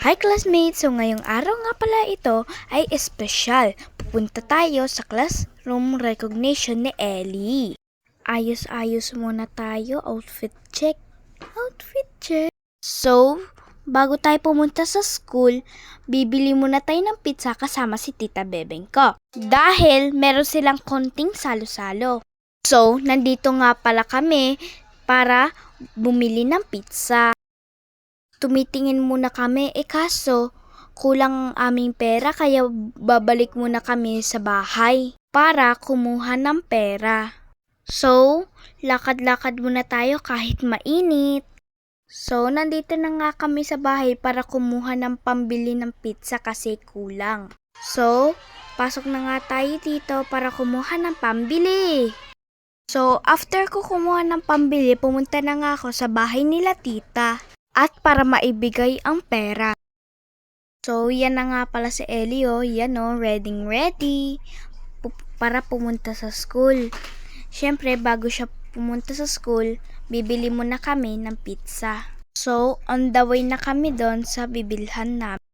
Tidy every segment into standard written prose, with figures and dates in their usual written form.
Hi classmates! So ngayong araw nga pala ito ay espesyal. Pupunta tayo sa classroom recognition ni Ellie. Ayos-ayos muna tayo. Outfit check. Outfit check. So, bago tayo pumunta sa school, bibili muna tayo ng pizza kasama si Tita Bebeng ko. Dahil meron silang konting salo-salo. So, nandito nga pala kami para bumili ng pizza. Tumitingin muna kami, kaso kulang ang aming pera kaya babalik muna kami sa bahay para kumuha ng pera. So, lakad-lakad muna tayo kahit mainit. So, nandito na nga kami sa bahay para kumuha ng pambili ng pizza kasi kulang. So, pasok na nga tayo dito para kumuha ng pambili. So, after ko kumuha ng pambili, pumunta na nga ako sa bahay nila tita. At para maibigay ang pera. So, yan na nga pala si Ellie, yan ready para pumunta sa school. Siyempre, bago siya pumunta sa school, bibili muna kami ng pizza. So, on the way na kami doon sa bibilhan namin.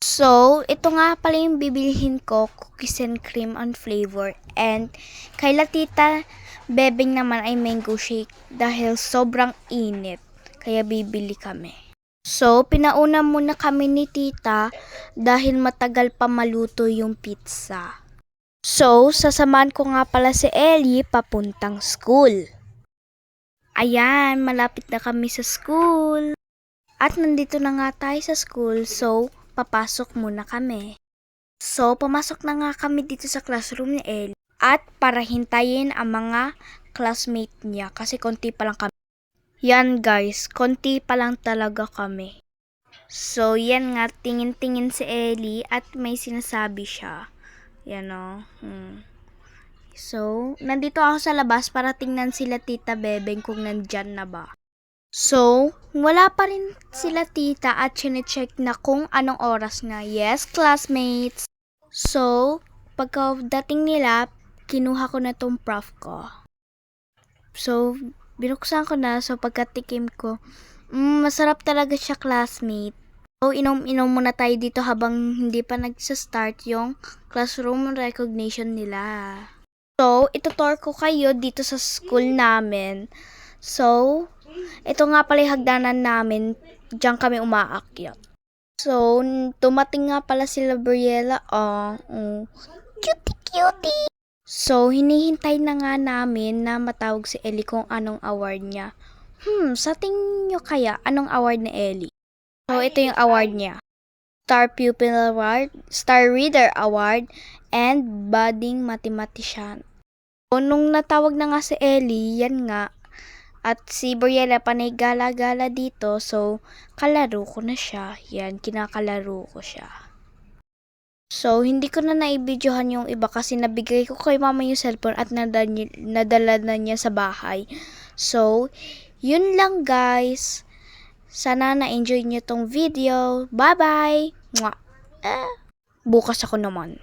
So, ito nga pala yung bibilhin ko, cookies and cream on flavor. And kay Tita Bebeng naman ay mango shake dahil sobrang init. Kaya bibili kami. So, pinauna muna kami ni tita dahil matagal pa maluto yung pizza. So, sasamahan ko nga pala si Ellie papuntang school. Ayan, malapit na kami sa school. At nandito na nga tayo sa school, so papasok muna kami. So, pumasok na nga kami dito sa classroom ni Ellie. At para hintayin ang mga classmate niya kasi konti pa lang kami. Yan guys, konti pa lang talaga kami. So, yan nga, tingin-tingin si Ellie at may sinasabi siya. Yan So, nandito ako sa labas para tingnan sila Tita Bebeng kung nandyan na ba. So, wala pa rin sila tita at chinecheck na kung anong oras na. Yes, classmates! So, pagkadating nila, kinuha ko na tong prof ko. So, binuksan ko na, so pagkatikim ko, masarap talaga siya classmate. So, inom-inom muna tayo dito habang hindi pa nagsa-start yung classroom recognition nila. So, itutur ko kayo dito sa school namin. So, ito nga pala yung hagdanan namin, diyan kami umaakyat. So, tumating nga pala sila Briella, cutie-cutie! So, hinihintay na nga namin na matawag si Ellie kung anong award niya. Sa tingin nyo kaya, anong award ni Ellie? So, ito yung award niya. Star Pupil Award, Star Reader Award, and Budding Mathematician. So, nung natawag na nga si Ellie, yan nga. At si Briella panay gala-gala dito, so, kalaro ko na siya. Yan, kinakalaro ko siya. So, hindi ko na naibidyohan yung iba kasi nabigay ko kay mama yung cellphone at nadala na niya sa bahay. So, yun lang guys. Sana na-enjoy niyo tong video. Bye-bye! Mwah! Bukas ako naman.